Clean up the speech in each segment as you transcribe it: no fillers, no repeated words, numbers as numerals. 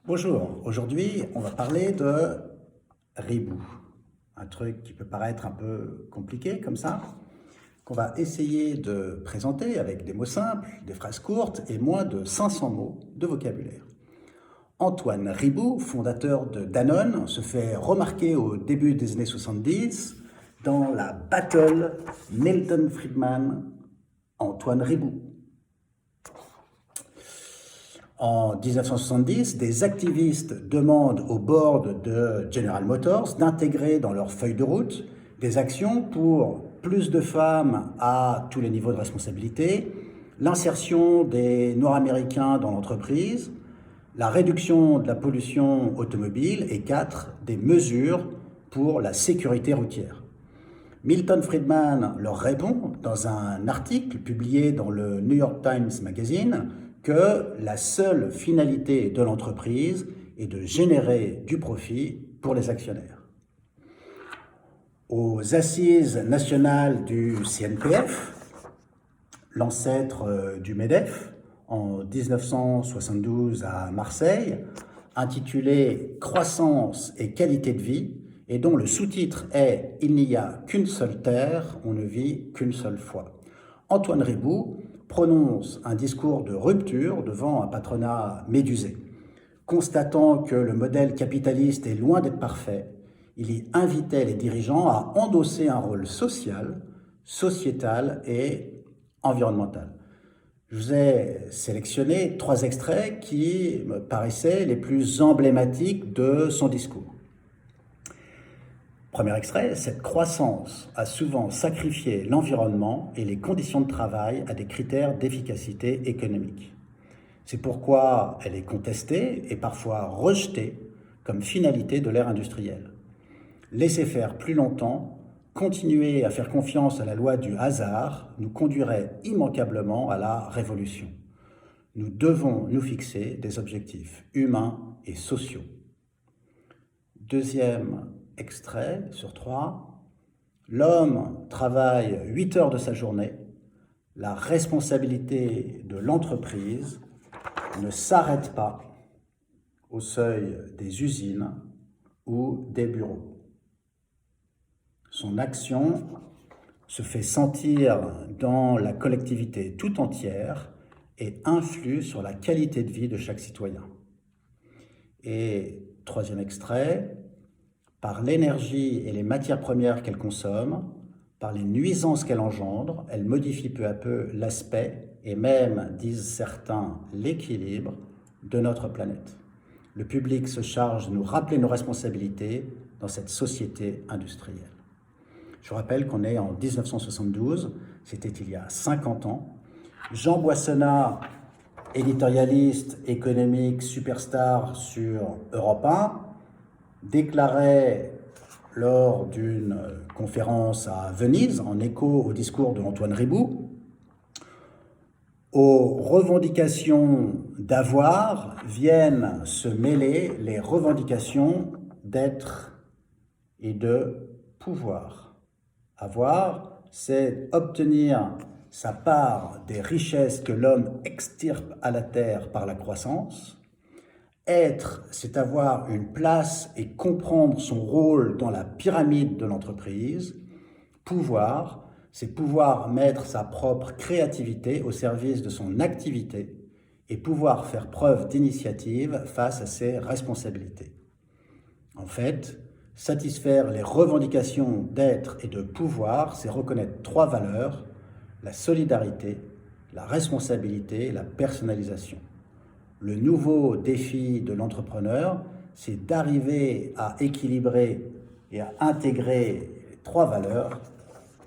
Bonjour, aujourd'hui on va parler de Ribou, un truc qui peut paraître un peu compliqué comme ça, qu'on va essayer de présenter avec des mots simples, des phrases courtes et moins de 500 mots de vocabulaire. Antoine Ribou, fondateur de Danone, se fait remarquer au début des années 70 dans la battle Milton Friedman-Antoine Ribou. En 1970, des activistes demandent au board de General Motors d'intégrer dans leur feuille de route des actions pour plus de femmes à tous les niveaux de responsabilité, l'insertion des Nord-Américains dans l'entreprise, la réduction de la pollution automobile et 4, des mesures pour la sécurité routière. Milton Friedman leur répond dans un article publié dans le New York Times Magazine que la seule finalité de l'entreprise est de générer du profit pour les actionnaire. Aux assises nationales du CNPF, l'ancêtre du MEDEF, en 1972 à Marseille, intitulé « Croissance et qualité de vie », et dont le sous-titre est « Il n'y a qu'une seule terre, on ne vit qu'une seule fois ». Antoine Ribou prononce un discours de rupture devant un patronat médusé. Constatant que le modèle capitaliste est loin d'être parfait, il y invitait les dirigeants à endosser un rôle social, sociétal et environnemental. Je vous ai sélectionné 3 extraits qui me paraissaient les plus emblématiques de son discours. Premier extrait, cette croissance a souvent sacrifié l'environnement et les conditions de travail à des critères d'efficacité économique. C'est pourquoi elle est contestée et parfois rejetée comme finalité de l'ère industrielle. Laisser faire plus longtemps, continuer à faire confiance à la loi du hasard nous conduirait immanquablement à la révolution. Nous devons nous fixer des objectifs humains et sociaux. Deuxième extrait sur 3. L'homme travaille 8 heures de sa journée. La responsabilité de l'entreprise ne s'arrête pas au seuil des usines ou des bureaux. Son action se fait sentir dans la collectivité tout entière et influe sur la qualité de vie de chaque citoyen. Et troisième extrait, par l'énergie et les matières premières qu'elle consomme, par les nuisances qu'elle engendre, elle modifie peu à peu l'aspect et même, disent certains, l'équilibre de notre planète. Le public se charge de nous rappeler nos responsabilités dans cette société industrielle. Je vous rappelle qu'on est en 1972, c'était il y a 50 ans. Jean Boissonnat, éditorialiste économique superstar sur Europe 1, déclarait lors d'une conférence à Venise, en écho au discours de Antoine Ribou, aux revendications d'avoir viennent se mêler les revendications d'être et de pouvoir. Avoir, c'est obtenir sa part des richesses que l'homme extirpe à la terre par la croissance. Être, c'est avoir une place et comprendre son rôle dans la pyramide de l'entreprise. Pouvoir, c'est pouvoir mettre sa propre créativité au service de son activité et pouvoir faire preuve d'initiative face à ses responsabilités. En fait, satisfaire les revendications d'être et de pouvoir, c'est reconnaître 3 valeurs, la solidarité, la responsabilité et la personnalisation. Le nouveau défi de l'entrepreneur, c'est d'arriver à équilibrer et à intégrer les 3 valeurs,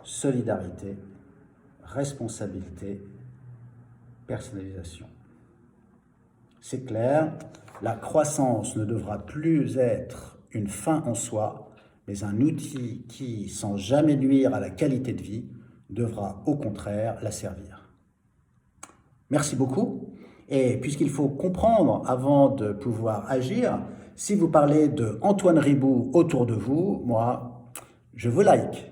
solidarité, responsabilité, personnalisation. C'est clair, la croissance ne devra plus être une fin en soi, mais un outil qui, sans jamais nuire à la qualité de vie, devra au contraire la servir. Merci beaucoup. Et puisqu'il faut comprendre avant de pouvoir agir, si vous parlez de Antoine Ribou autour de vous, moi, je vous like.